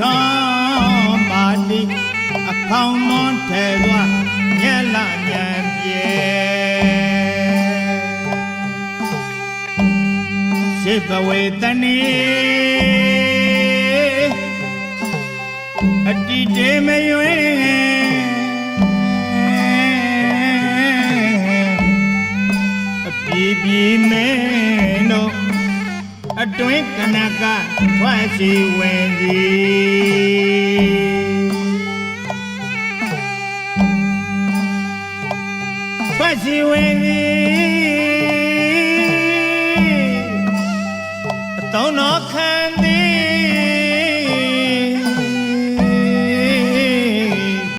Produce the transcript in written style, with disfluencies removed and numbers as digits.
ထောင်းပါတိအခေါင်မွန်ထဲသွားညက်လာညံပြေရှိပဝေတနီအတိတေမယွေအပြေပြေမဲတို့အတွင်းကနကထွက်စီဝင်စီထွက်စီဝင်စီအတောင်းတော်ခံသည်